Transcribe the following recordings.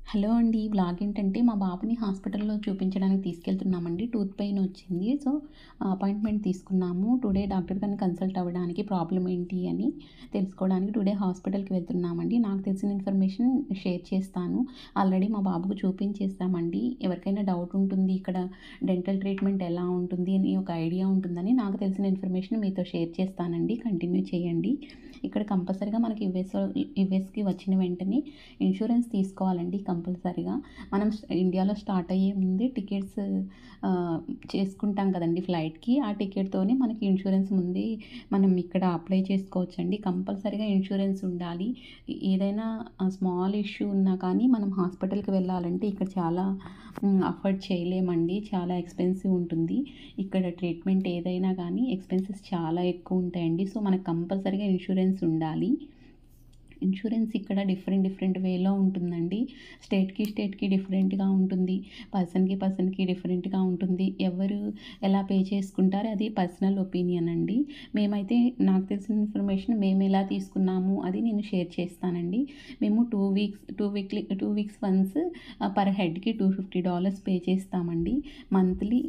Hello అండి. Vlog ఏంటంటే మా బాబుని హాస్పిటల్‌లో చూపించడానికి తీసుకెళ్తున్నామండి. టూత్ పెయిన్ వచ్చింది. సో, అపాయింట్మెంట్ తీసుకున్నాము. టుడే డాక్టర్ గారిని కన్సల్ట్ అవ్వడానికి ప్రాబ్లమ్ ఏంటి అని తెలుసుకోవడానికి టుడే హాస్పిటల్‌కి వెళ్తున్నామండి. నాకు తెలిసిన ఇన్ఫర్మేషన్ షేర్ చేస్తాను. ఆల్రెడీ మా బాబుకు చూపించేసామండి. ఎవరికైనా డౌట్ ఉంటుంది ఇక్కడ డెంటల్ ట్రీట్మెంట్ ఎలా ఉంటుంది అని ఒక ఐడియా ఉంటుందని నాకు తెలిసిన ఇన్ఫర్మేషన్ మీతో షేర్ చేస్తానండి. కంటిన్యూ చేయండి. ఇక్కడ కంపల్సరీగా మనకి యూఎస్‌కి వచ్చిన వెంటనే ఇన్సూరెన్స్ తీసుకోవాలండి కంపల్సరీగా. మనం ఇండియాలో స్టార్ట్ అయ్యే ముందే టికెట్స్ చేసుకుంటాం కదండీ ఫ్లైట్‌కి. ఆ టికెట్‌తోనే మనకి ఇన్సూరెన్స్ ముందే మనం ఇక్కడ అప్లై చేసుకోవచ్చండి. కంపల్సరీగా ఇన్సూరెన్స్ ఉండాలి. ఏదైనా స్మాల్ ఇష్యూ ఉన్నా కానీ మనం హాస్పిటల్‌కి వెళ్ళాలంటే ఇక్కడ చాలా అఫోర్డ్ చేయలేమండి. చాలా ఎక్స్‌పెన్సివ్ ఉంటుంది. ఇక్కడ ట్రీట్మెంట్ ఏదైనా కానీ ఎక్స్‌పెన్సెస్ చాలా ఎక్కువ ఉంటాయండి. సో, మనకు కంపల్సరీగా ఇన్సూరెన్స్ ఉండాలి. ఇన్సూరెన్స్ ఇక్కడ డిఫరెంట్ వేలో ఉంటుందండి. స్టేట్‌కి డిఫరెంట్‌గా ఉంటుంది. పర్సన్‌కి డిఫరెంట్‌గా ఉంటుంది. ఎవరు ఎలా పే చేసుకుంటారో అది పర్సనల్ ఒపీనియన్ అండి. మేమైతే నాకు తెలిసిన ఇన్ఫర్మేషన్ మేమెలా తీసుకున్నాము అది నేను షేర్ చేస్తానండి. మేము 2 వీక్స్ వన్స్ పర్ హెడ్‌కి $250 పే చేస్తామండి. మంత్లీ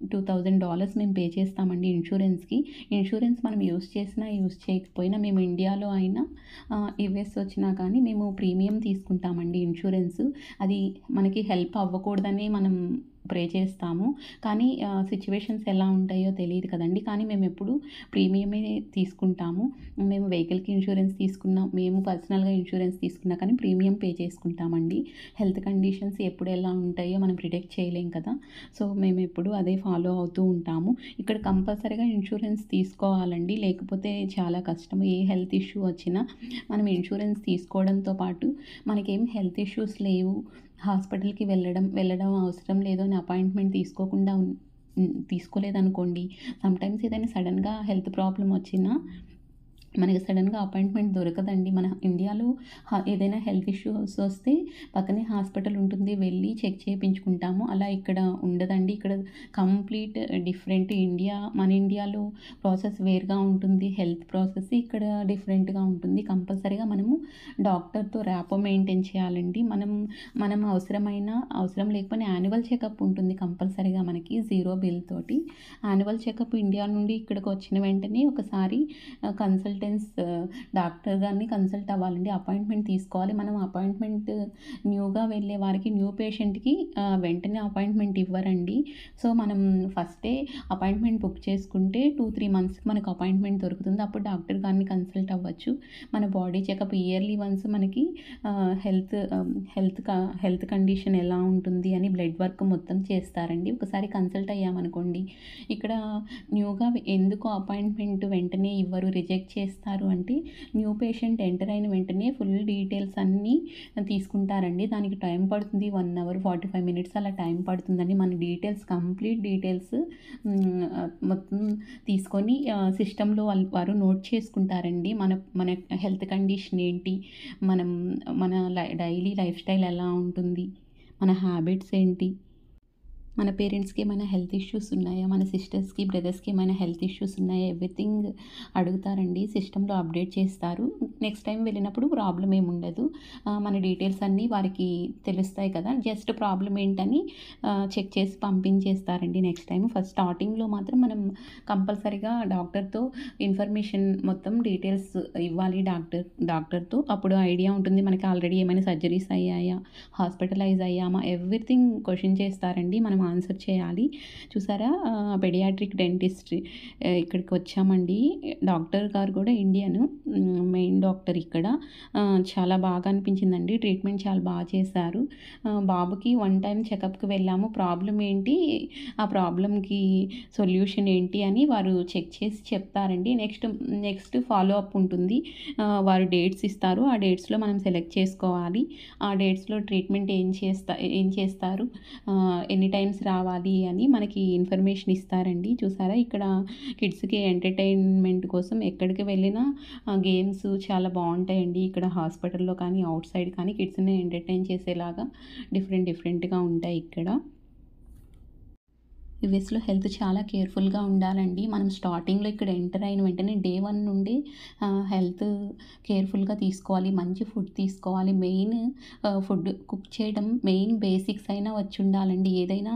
$2000 మేము పే చేస్తామండి ఇన్సూరెన్స్‌కి. ఇన్సూరెన్స్ మనం యూజ్ చేసినా, యూజ్ చేయకపోయినా మేము ఇండియాలో అయినా యూఎస్ వచ్చినా కానీ మేము ప్రీమియం తీసుకుంటామండి ఇన్సూరెన్స్. అది మనకి హెల్ప్ అవ్వకూడదని మనం ప్రే చేస్తాము. కానీ సిట్యుయేషన్స్ ఎలా ఉంటాయో తెలీదు కదండీ! కానీ మేమెప్పుడు ప్రీమియమే తీసుకుంటాము. మేము వెహికల్‌కి ఇన్సూరెన్స్ తీసుకున్నాం. మేము పర్సనల్‌గా ఇన్సూరెన్స్ తీసుకున్నా కానీ ప్రీమియం పే చేసుకుంటామండి. హెల్త్ కండిషన్స్ ఎప్పుడు ఎలా ఉంటాయో మనం ప్రిడిక్ట్ చేయలేం కదా! సో, మేమెప్పుడు అదే ఫాలో అవుతూ ఉంటాము. ఇక్కడ కంపల్సరీగా ఇన్సూరెన్స్ తీసుకోవాలండి. లేకపోతే చాలా కష్టం. ఏ హెల్త్ ఇష్యూ వచ్చినా మనం ఇన్సూరెన్స్ తీసుకోవడంతో పాటు మనకేం హెల్త్ ఇష్యూస్ లేవు. హాస్పిటల్‌కి వెళ్ళడం అవసరం లేదు అని అపాయింట్మెంట్ తీసుకోలేదనుకోండి. సమ్‌టైమ్స్ ఏదైనా సడెన్‌గా హెల్త్ ప్రాబ్లమ్ వచ్చినా మనకి సడెన్‌గా అపాయింట్మెంట్ దొరకదండి. మన ఇండియాలో ఏదైనా హెల్త్ ఇష్యూస్ వస్తే పక్కనే హాస్పిటల్ ఉంటుంది. వెళ్ళి చెక్ చేపించుకుంటాము. అలా ఇక్కడ ఉండదండి. ఇక్కడ కంప్లీట్ డిఫరెంట్. మన ఇండియాలో ప్రాసెస్ వేరుగా ఉంటుంది. హెల్త్ ప్రాసెస్ ఇక్కడ డిఫరెంట్‌గా ఉంటుంది. కంపల్సరీగా మనము డాక్టర్‌తో ర్యాపో మెయింటైన్ చేయాలండి. మనం అవసరం లేకపోయినా యాన్యువల్ చెకప్ ఉంటుంది కంపల్సరీగా మనకి జీరో బిల్ తోటి. యాన్యువల్ చెకప్ ఇండియా నుండి ఇక్కడికి వచ్చిన వెంటనే ఒకసారి డాక్టర్ గారిని కన్సల్ట్ అవ్వాలండి. అపాయింట్మెంట్ తీసుకోవాలి. మనం అపాయింట్మెంట్ న్యూగా వెళ్ళే వారికి న్యూ పేషెంట్‌కి వెంటనే అపాయింట్మెంట్ ఇవ్వరండి. సో, మనం ఫస్టే అపాయింట్మెంట్ బుక్ చేసుకుంటే 2-3 మంత్స్‌కి మనకు అపాయింట్మెంట్ దొరుకుతుంది. అప్పుడు డాక్టర్ గారిని కన్సల్ట్ అవ్వచ్చు. మన బాడీ చెకప్ ఇయర్లీ వన్స్ మనకి హెల్త్ హెల్త్ కండిషన్ ఎలా ఉంటుంది అని బ్లడ్ వర్క్ మొత్తం చేస్తారండి. ఒకసారి కన్సల్ట్ అయ్యామనుకోండి, ఇక్కడ న్యూగా ఎందుకు అపాయింట్మెంట్ వెంటనే ఇవ్వరు, రిజెక్ట్ చేస్తారు అంటే న్యూ పేషెంట్ ఎంటర్ అయిన వెంటనే ఫుల్ డీటెయిల్స్ అన్నీ తీసుకుంటారండి. దానికి టైం పడుతుంది. 1 అవర్ 45 మినిట్స్ అలా టైం పడుతుందండి. మన కంప్లీట్ డీటెయిల్స్ మొత్తం తీసుకొని సిస్టమ్‌లో వారు నోట్ చేసుకుంటారండి. మన హెల్త్ కండిషన్ ఏంటి, మన డైలీ లైఫ్ స్టైల్ ఎలా ఉంటుంది, మన హ్యాబిట్స్ ఏంటి, మన పేరెంట్స్‌కి ఏమైనా హెల్త్ ఇష్యూస్ ఉన్నాయా, మన సిస్టర్స్‌కి, బ్రదర్స్‌కి ఏమైనా హెల్త్ ఇష్యూస్ ఉన్నాయా, ఎవ్రీథింగ్ అడుగుతారండి. సిస్టమ్‌లో అప్డేట్ చేస్తారు. నెక్స్ట్ టైం వెళ్ళినప్పుడు ప్రాబ్లమ్ ఏమి ఉండదు. మన డీటెయిల్స్ అన్నీ వారికి తెలుస్తాయి కదా! జస్ట్ ప్రాబ్లమ్ ఏంటని చెక్ చేసి పంపించేస్తారండి నెక్స్ట్ టైమ్. ఫస్ట్ స్టార్టింగ్‌లో మాత్రం మనం కంపల్సరీగా డాక్టర్‌తో ఇన్ఫర్మేషన్ మొత్తం డీటెయిల్స్ ఇవ్వాలి డాక్టర్‌తో. అప్పుడు ఐడియా ఉంటుంది మనకి ఆల్రెడీ ఏమైనా సర్జరీస్ అయ్యాయా, హాస్పిటలైజ్ అయ్యామా, ఎవ్రీథింగ్ క్వెషన్ చేస్తారండి. మనం ఆన్సర్ చేయాలి. చూసారా పెడియాట్రిక్ డెంటిస్ట్ ఇక్కడికి వచ్చామండి. డాక్టర్ గారు కూడా ఇండియను. మెయిన్ డాక్టర్ ఇక్కడ. చాలా బాగా అనిపించిందండి. ట్రీట్మెంట్ చాలా బాగా చేశారు. బాబుకి 1 టైమ్ చెకప్‌కి వెళ్ళాము. ప్రాబ్లమ్ ఏంటి, ఆ ప్రాబ్లమ్‌కి సొల్యూషన్ ఏంటి అని వారు చెక్ చేసి చెప్తారండి. నెక్స్ట్ ఫాలో అప్ ఉంటుంది. వారు డేట్స్ ఇస్తారు. ఆ డేట్స్‌లో మనం సెలెక్ట్ చేసుకోవాలి. ఆ డేట్స్‌లో ట్రీట్మెంట్ ఏం చేస్తారు, ఎన్ని టైమ్స్ రావాలి అని మనకి ఇన్ఫర్మేషన్ ఇస్తారండి. చూసారా ఇక్కడ కిడ్స్‌కి ఎంటర్‌టైన్‌మెంట్ కోసం ఎక్కడికి వెళ్ళినా గేమ్స్ చాలా బావుంటాయండి. ఇక్కడ హాస్పిటల్‌లో కానీ, ఔట్ సైడ్ కానీ కిడ్స్‌ని ఎంటర్‌టైన్ చేసేలాగా డిఫరెంట్‌గా ఉంటాయి ఇక్కడ. యూఎస్‌లో హెల్త్ చాలా కేర్‌ఫుల్‌గా ఉండాలండి. మనం స్టార్టింగ్‌లో ఇక్కడ ఎంటర్ అయిన వెంటనే డే 1 నుండి హెల్త్ కేర్‌ఫుల్‌గా తీసుకోవాలి. మంచి ఫుడ్ తీసుకోవాలి. మెయిన్ ఫుడ్ కుక్ చేయడం మెయిన్ బేసిక్స్ అయినా వచ్చుండాలండి. ఏదైనా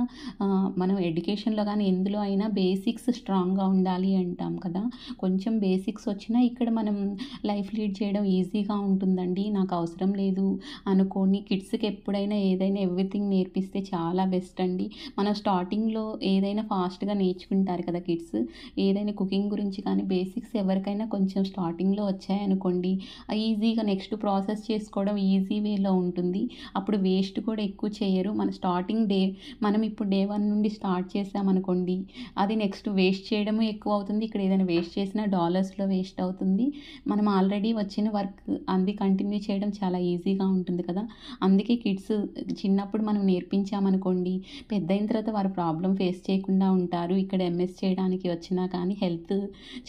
మనం ఎడ్యుకేషన్‌లో గానీ ఎందులో అయినా బేసిక్స్ స్ట్రాంగ్‌గా ఉండాలి అంటాం కదా! కొంచెం బేసిక్స్ వచ్చినా ఇక్కడ మనం లైఫ్ లీడ్ చేయడం ఈజీగా ఉంటుందండి. నాకు అవసరం లేదు అనుకోని కిడ్స్‌కి ఎప్పుడైనా ఏదైనా ఎవ్రీథింగ్ నేర్పిస్తే చాలా బెస్ట్ అండి. మనం స్టార్టింగ్‌లో ఏదైనా ఫాస్ట్‌గా నేర్చుకుంటారు కదా కిడ్స్. ఏదైనా కుకింగ్ గురించి కానీ బేసిక్స్ ఎవరికైనా కొంచెం స్టార్టింగ్‌లో వచ్చాయనుకోండి, ఈజీగా నెక్స్ట్ ప్రాసెస్ చేసుకోవడం ఈజీ వేలో ఉంటుంది. అప్పుడు వేస్ట్ కూడా ఎక్కువ చేయరు. మనం ఇప్పుడు డే 1 నుండి స్టార్ట్ చేశామనుకోండి, అది నెక్స్ట్ వేస్ట్ చేయడము ఎక్కువ అవుతుంది. ఇక్కడ ఏదైనా వేస్ట్ చేసినా డాలర్స్‌లో వేస్ట్ అవుతుంది. మనం ఆల్రెడీ వచ్చిన వర్క్ అది కంటిన్యూ చేయడం చాలా ఈజీగా ఉంటుంది కదా! అందుకే కిడ్స్ చిన్నప్పుడు మనం నేర్పించామనుకోండి, పెద్దయిన తర్వాత వారు ప్రాబ్లమ్ ఫేస్ చేయకుండా ఉంటారు. ఇక్కడ ఎంఎస్ చేయడానికి వచ్చినా కానీ హెల్త్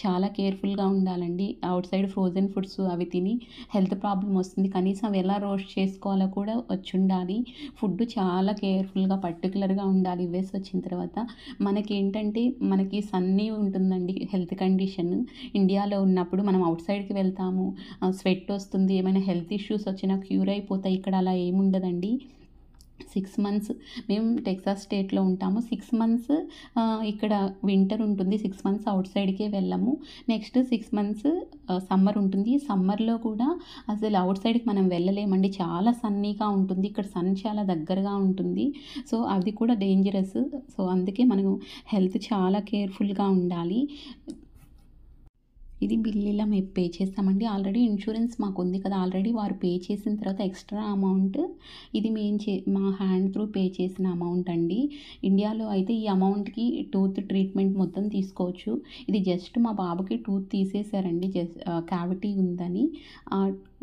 చాలా కేర్‌ఫుల్‌గా ఉండాలండి. ఔట్ సైడ్ ఫ్రోజెన్ ఫుడ్స్ అవి తిని హెల్త్ ప్రాబ్లమ్ వస్తుంది. కనీసం అవి ఎలా రోస్ట్ చేసుకోవాలో కూడా వచ్చుండాలి. ఫుడ్ చాలా కేర్‌ఫుల్‌గా పర్టిక్యులర్‌గా ఉండాలి యూఎస్ వచ్చిన తర్వాత. మనకేంటంటే మనకి సన్నీ ఉంటుందండి హెల్త్ కండిషన్. ఇండియాలో ఉన్నప్పుడు మనం ఔట్ సైడ్‌కి వెళ్తాము. స్వెట్ వస్తుంది. ఏమైనా హెల్త్ ఇష్యూస్ వచ్చినా క్యూర్ అయిపోతాయి. ఇక్కడ అలా ఏముండదండి. 6 మంత్స్ మేము టెక్సాస్ స్టేట్‌లో ఉంటాము. 6 మంత్స్ ఇక్కడ వింటర్ ఉంటుంది. 6 మంత్స్ ఔట్ సైడ్‌కే వెళ్ళము. నెక్స్ట్ 6 మంత్స్ సమ్మర్ ఉంటుంది. సమ్మర్‌లో కూడా అసలు ఔట్ సైడ్‌కి మనం వెళ్ళలేమండి. చాలా సన్నీగా ఉంటుంది. ఇక్కడ సన్ చాలా దగ్గరగా ఉంటుంది. సో, అది కూడా డేంజరస్. సో, అందుకే మనం హెల్త్ చాలా కేర్‌ఫుల్‌గా ఉండాలి. ఇది బిల్ ఇలా మేము పే చేస్తామండి. ఆల్రెడీ ఇన్స్యూరెన్స్ మాకుంది కదా! ఆల్రెడీ వారు పే చేసిన తర్వాత ఎక్స్‌ట్రా అమౌంట్ ఇది మా హ్యాండ్ త్రూ పే చేసిన అమౌంట్ అండి. ఇండియాలో అయితే ఈ అమౌంట్‌కి టూత్ ట్రీట్మెంట్ మొత్తం తీసుకోవచ్చు. ఇది జస్ట్ మా బాబుకి టూత్ తీసేశారండి. క్యావిటీ ఉందని.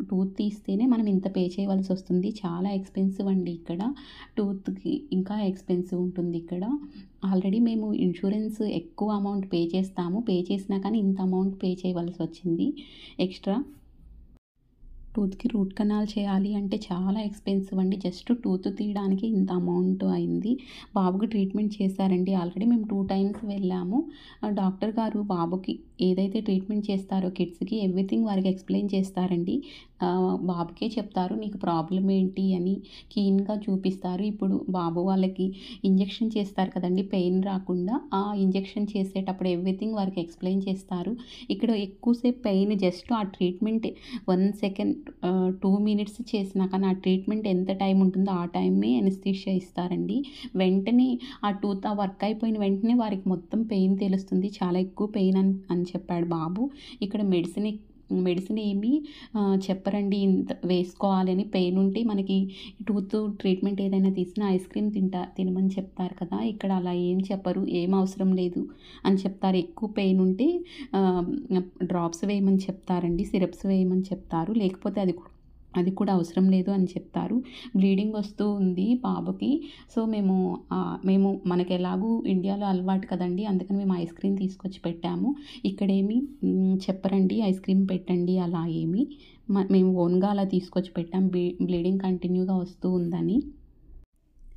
టూత్ తీస్తేనే మనం ఇంత పే చేయవలసొస్తుంది. చాలా ఎక్స్‌పెన్సివ్ అండి ఇక్కడ. టూత్‌కి ఇంకా ఎక్స్‌పెన్సివ్ ఉంటుంది ఇక్కడ. ఆల్రెడీ మేము ఇన్స్యూరెన్స్ ఎక్కువ అమౌంట్ పే చేస్తాము. పే చేసినా కానీ ఇంత అమౌంట్ పే చేయవలసొచ్చింది ఎక్స్‌ట్రా. టూత్‌కి రూట్ కెనాల్ చేయాలి అంటే చాలా ఎక్స్‌పెన్సివ్ అండి. జస్ట్ టూత్ తీయడానికి ఇంత అమౌంట్ అయింది. బాబుకి ట్రీట్మెంట్ చేశారండి. ఆల్రెడీ మేము 2 టైమ్స్ వెళ్ళాము. డాక్టర్ గారు బాబుకి ఏదైతే ట్రీట్మెంట్ చేస్తారో కిడ్స్‌కి ఎవ్రీథింగ్ వారికి ఎక్స్‌ప్లెయిన్ చేస్తారండి. బాబుకే చెప్తారు నీకు ప్రాబ్లమ్ ఏంటి అని కీన్‌గా చూపిస్తారు. ఇప్పుడు బాబు వాళ్ళకి ఇంజెక్షన్ చేస్తారు కదండీ! పెయిన్ రాకుండా. ఆ ఇంజెక్షన్ చేసేటప్పుడు ఎవ్రీథింగ్ వారికి ఎక్స్‌ప్లెయిన్ చేస్తారు. ఇక్కడ ఎక్కువసేపు పెయిన్ జస్ట్ ఆ ట్రీట్మెంట్ 1 సెకండ్ 2 మినిట్స్ చేసినా కానీ ఆ ట్రీట్మెంట్ ఎంత టైం ఉంటుందో ఆ టైమే ఎనస్థీషియా ఇస్తారండి. వెంటనే ఆ టూత్ వర్క్ అయిపోయిన వెంటనే వారికి మొత్తం పెయిన్ తెలుస్తుంది. చాలా ఎక్కువ పెయిన్ అని చెప్పాడు బాబు. ఇక్కడ మెడిసిన్ ఏమి చెప్పరండి. ఇంత వేసుకోవాలని పెయిన్ ఉంటే మనకి టూత్ ట్రీట్మెంట్ ఏదైనా తీసినా ఐస్ క్రీమ్ తినమని చెప్తారు కదా! ఇక్కడ అలా ఏం చెప్పరు. ఏం అవసరం లేదు అని చెప్తారు. ఎక్కువ పెయిన్ ఉంటే ఆహ్, డ్రాప్స్ వేయమని చెప్తారండి. సిరప్స్ వేయమని చెప్తారు. లేకపోతే అది కూడా అవసరం లేదు అని చెప్తారు. బ్లీడింగ్ వస్తూ ఉంది బాబుకి. సో, మేము మనకెలాగూ ఇండియాలో అలవాటు కదండీ! అందుకని మేము ఐస్ క్రీమ్ తీసుకొచ్చి పెట్టాము. ఇక్కడేమి చెప్పరండి ఐస్ క్రీమ్ పెట్టండి అలా ఏమి. మేము ఓన్‌గా అలా తీసుకొచ్చి పెట్టాం. బ్లీడింగ్ కంటిన్యూగా వస్తూ ఉందని.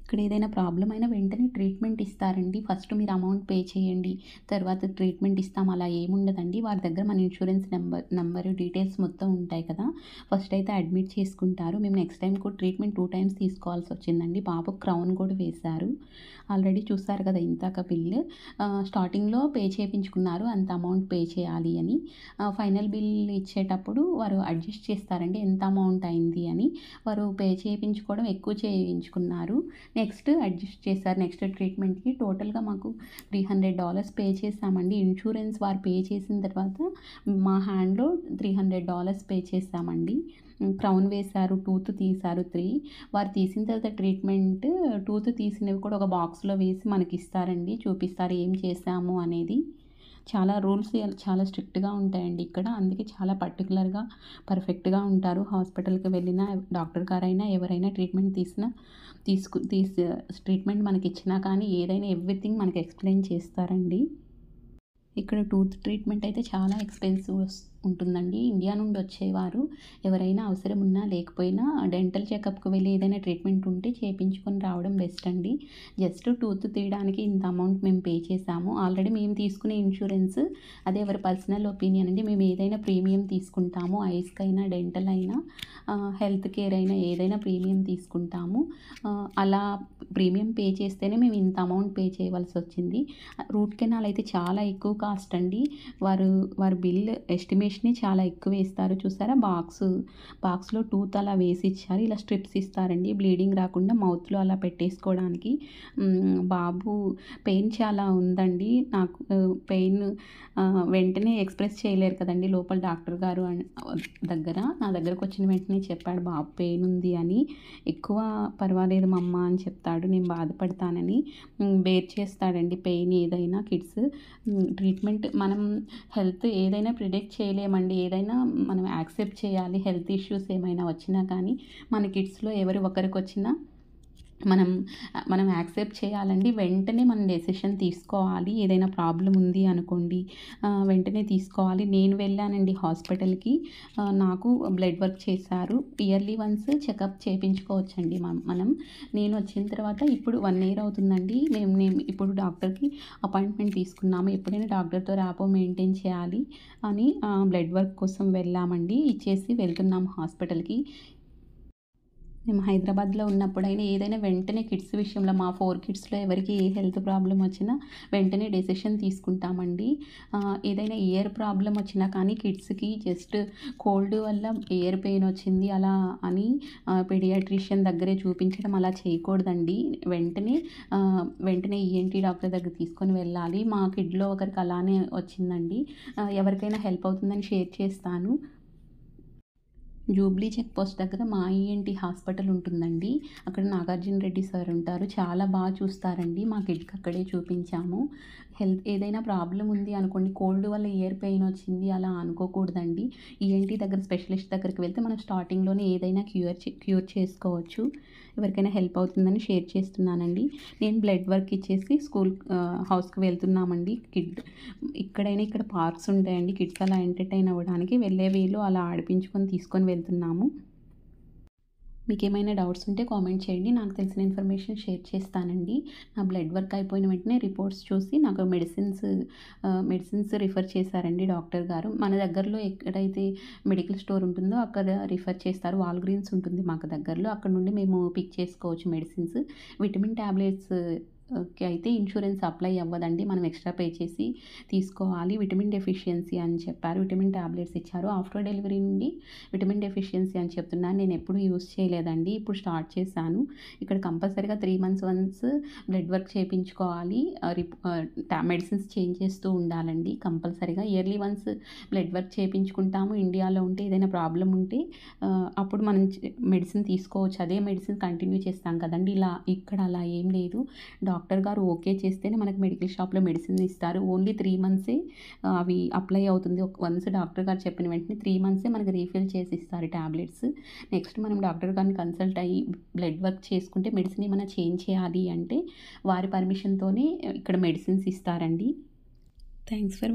ఇక్కడ ఏదైనా ప్రాబ్లమ్ అయినా వెంటనే ట్రీట్మెంట్ ఇస్తారండి. ఫస్ట్ మీరు అమౌంట్ పే చేయండి. తర్వాత ట్రీట్మెంట్ ఇస్తాం అలా ఏముండదండి. వారి దగ్గర మన ఇన్స్యూరెన్స్ నంబరు డీటెయిల్స్ మొత్తం ఉంటాయి కదా! ఫస్ట్ అయితే అడ్మిట్ చేసుకుంటారు. మేము నెక్స్ట్ టైమ్ కూడా ట్రీట్మెంట్ 2 టైమ్స్ తీసుకోవాల్సొచ్చిందండి. బాబుకి క్రౌన్ కూడా వేశారు. ఆల్రెడీ చూసారు కదా ఇందాక బిల్. స్టార్టింగ్‌లో పే చేపించుకున్నారు. అంత అమౌంట్ పే చేయాలి అని. ఫైనల్ బిల్ ఇచ్చేటప్పుడు వారు అడ్జస్ట్ చేస్తారండి ఎంత అమౌంట్ అయింది అని. వారు పే చేపించుకోవడం ఎక్కువ చేయించుకున్నారు. నెక్స్ట్ అడ్జస్ట్ చేశారు. నెక్స్ట్ ట్రీట్మెంట్‌కి టోటల్‌గా మాకు $300 పే చేశామండి. ఇన్స్యూరెన్స్ వారు పే చేసిన తర్వాత మా హ్యాండ్‌లో $300 పే చేశామండి. క్రౌన్ వేశారు, టూత్ తీశారు 3. వారు తీసిన తర్వాత టూత్ తీసినవి కూడా ఒక బాక్స్‌లో వేసి మనకిస్తారండి. చూపిస్తారు ఏం చేశాము అనేది. చాలా స్ట్రిక్ట్‌గా ఉంటాయండి ఇక్కడ. అందుకే చాలా పర్టిక్యులర్‌గా, పర్ఫెక్ట్‌గా ఉంటారు. హాస్పిటల్‌కి వెళ్ళినా డాక్టర్ గారైనా ఎవరైనా ట్రీట్మెంట్ తీసినా తీసుకు తీసి ట్రీట్మెంట్ మనకిచ్చినా కానీ ఏదైనా ఎవ్రీథింగ్ మనకి ఎక్స్‌ప్లెయిన్ చేస్తారండి. ఇక్కడ టూత్ ట్రీట్మెంట్ అయితే చాలా ఎక్స్‌పెన్సివ్ ఉంటుందండి. ఇండియా నుండి వచ్చేవారు ఎవరైనా అవసరం ఉన్నా లేకపోయినా డెంటల్ చెకప్‌కి వెళ్ళి ఏదైనా ట్రీట్మెంట్ ఉంటే చేపించుకొని రావడం బెస్ట్ అండి. జస్ట్ టూత్ తీయడానికి ఇంత అమౌంట్ మేము పే చేశాము. ఆల్రెడీ మేము తీసుకునే ఇన్సూరెన్స్ అది ఎవరి పర్సనల్ ఒపీనియన్ అండి. మేము ఏదైనా ప్రీమియం తీసుకుంటాము. ఐస్‌కైనా, డెంటల్ అయినా, హెల్త్ కేర్ అయినా ఏదైనా ప్రీమియం తీసుకుంటాము. అలా ప్రీమియం పే చేస్తేనే మేము ఇంత అమౌంట్ పే చేయవలసొచ్చింది. రూట్ కెనాల్ అయితే చాలా ఎక్కువ కాస్ట్ అండి. వారు బిల్ ఎస్టిమేషనే చాలా ఎక్కువ వేస్తారు. చూసారా బాక్స్‌లో టూత్ అలా వేసి ఇచ్చారు. ఇలా స్ట్రిప్స్ ఇస్తారండి. బ్లీడింగ్ రాకుండా మౌత్‌లో అలా పెట్టేసుకోవడానికి. బాబు పెయిన్ చాలా ఉందండి. నాకు పెయిన్ వెంటనే ఎక్స్‌ప్రెస్ చేయలేరు కదండీ లోపల డాక్టర్ గారు దగ్గర. నా దగ్గరకొచ్చిన వెంటనే చెప్పాడు బాబు పెయిన్ ఉంది అని. ఎక్కువ పర్వాలేదు మమ్మ అని చెప్తాడు. నేను బాధపడతానని. బేర్ చేస్తాడండి పెయిన్ ఏదైనా కిడ్స్. ట్రీట్మెంట్ మనం హెల్త్ ఏదైనా ప్రిడిక్ట్ చేయలేమండి. ఏదైనా మనం యాక్సెప్ట్ చేయాలి. హెల్త్ ఇష్యూస్ ఏమైనా వచ్చినా కానీ మన కిడ్స్‌లో ఎవరు ఒకరికొచ్చినా మనం యాక్సెప్ట్ చేయాలండి. వెంటనే మనం డెసిషన్ తీసుకోవాలి. ఏదైనా ప్రాబ్లమ్ ఉంది అనుకోండి వెంటనే తీసుకోవాలి. నేను వెళ్ళానండి హాస్పిటల్‌కి. నాకు బ్లడ్ వర్క్ చేశారు. ఇయర్లీ వన్స్ చెకప్ చేపించుకోవచ్చండి మనం. నేను వచ్చిన తర్వాత ఇప్పుడు 1 ఇయర్ అవుతుందండి. మేము ఇప్పుడు డాక్టర్‌కి అపాయింట్మెంట్ తీసుకున్నాము. ఎప్పుడైనా డాక్టర్‌తో ర్యాపో మెయింటైన్ చేయాలి అని బ్లడ్ వర్క్ కోసం వెళ్ళామండి. ఇచ్చేసి వెళ్తున్నాము హాస్పిటల్‌కి. మేము హైదరాబాద్‌లో ఉన్నప్పుడైనా ఏదైనా వెంటనే కిడ్స్ విషయంలో మా 4 కిడ్స్‌లో ఎవరికి ఏ హెల్త్ ప్రాబ్లమ్ వచ్చినా వెంటనే డెసిషన్ తీసుకుంటామండి. ఏదైనా ఇయర్ ప్రాబ్లమ్ వచ్చినా కానీ కిడ్స్‌కి జస్ట్ కోల్డ్ వల్ల ఇయర్ పెయిన్ వచ్చింది అలా అని పీడియాట్రిషియన్ దగ్గరే చూపించడం అలా చేయకూడదండి. వెంటనే ఈఎన్‌టీ డాక్టర్ దగ్గరికి తీసుకొని వెళ్ళాలి. మా కిడ్‌లో ఒకరికి అలానే వచ్చిందండి. ఎవరికైనా హెల్ప్ అవుతుందని షేర్ చేస్తాను. జూబ్లీ చెక్ పోస్ట్ దగ్గర మా ఈఎన్‌టీ హాస్పిటల్ ఉంటుందండి. అక్కడ నాగార్జున రెడ్డి సార్ ఉంటారు. చాలా బాగా చూస్తారండి. మా కిడ్‌కి అక్కడే చూపించాము. హెల్త్ ఏదైనా ప్రాబ్లమ్ ఉంది అనుకోండి, కోల్డ్ వల్ల ఇయర్ పెయిన్ వచ్చింది అలా అనుకోకూడదండి. ఈఎన్‌టీ దగ్గర స్పెషలిస్ట్ దగ్గరికి వెళ్తే మనం స్టార్టింగ్‌లోనే ఏదైనా క్యూర్ చేసుకోవచ్చు. ఎవరికైనా హెల్ప్ అవుతుందని షేర్ చేస్తున్నానండి. నేను బ్లడ్ వర్క్ ఇచ్చేసి హౌస్‌కి వెళ్తున్నామండి. ఇక్కడ పార్క్స్ ఉంటాయండి. కిడ్స్ అలా ఎంటర్‌టైన్ అవ్వడానికి వెళ్ళే వేలో అలా ఆడిపించుకొని తీసుకొని వెళ్తున్నాము. మీకేమైనా డౌట్స్ ఉంటే కామెంట్ చేయండి. నాకు తెలిసిన ఇన్ఫర్మేషన్ షేర్ చేస్తానండి. నా బ్లడ్ వర్క్ అయిపోయిన వెంటనే రిపోర్ట్స్ చూసి నాకు మెడిసిన్స్ రిఫర్ చేశారండి డాక్టర్ గారు. మన దగ్గరలో ఎక్కడైతే మెడికల్ స్టోర్ ఉంటుందో అక్కడ రిఫర్ చేస్తారు. వాల్గ్రీన్స్ ఉంటుంది మాకు దగ్గరలో. అక్కడ నుండి మేము పిక్ చేసుకోవచ్చు మెడిసిన్స్. విటమిన్ టాబ్లెట్స్ అయితే ఇన్సూరెన్స్ అప్లై అవ్వదండి. మనం ఎక్స్ట్రా పే చేసి తీసుకోవాలి. విటమిన్ డెఫిషియన్సీ అని చెప్పారు. విటమిన్ టాబ్లెట్స్ ఇచ్చారు. ఆఫ్టర్ డెలివరీ నుండి విటమిన్ డెఫిషియన్సీ అని చెప్తున్నారు. నేను ఎప్పుడూ యూజ్ చేయలేదండి. ఇప్పుడు స్టార్ట్ చేశాను. ఇక్కడ కంపల్సరీగా 3 మంత్స్ వన్స్ బ్లడ్ వర్క్ చేపించుకోవాలి. మెడిసిన్స్ చేంజ్ చేస్తూ ఉండాలండి కంపల్సరీగా. ఇయర్లీ వన్స్ బ్లడ్ వర్క్ చేపించుకుంటాము. ఇండియాలో ఉంటే ఏదైనా ప్రాబ్లమ్ ఉంటే అప్పుడు మనం మెడిసిన్ తీసుకోవచ్చు. అదే మెడిసిన్ కంటిన్యూ చేస్తాం కదండీ! ఇక్కడ అలా ఏం లేదు. డాక్టర్ గారు ఓకే చేస్తేనే మనకు మెడికల్ షాప్‌లో మెడిసిన్ ఇస్తారు. ఓన్లీ 3 మంత్సే అవి అప్లై అవుతుంది. వన్స్ డాక్టర్ గారు చెప్పిన వెంటనే 3 మంత్సే మనకు రీఫిల్ చేసి ఇస్తారు టాబ్లెట్స్. నెక్స్ట్ మనం డాక్టర్ గారిని కన్సల్ట్ అయ్యి బ్లడ్ వర్క్ చేసుకుంటే మెడిసిన్ ఏమైనా చేంజ్ చేయాలి అంటే వారి పర్మిషన్‌తోనే ఇక్కడ మెడిసిన్స్ ఇస్తారండి. Thanks for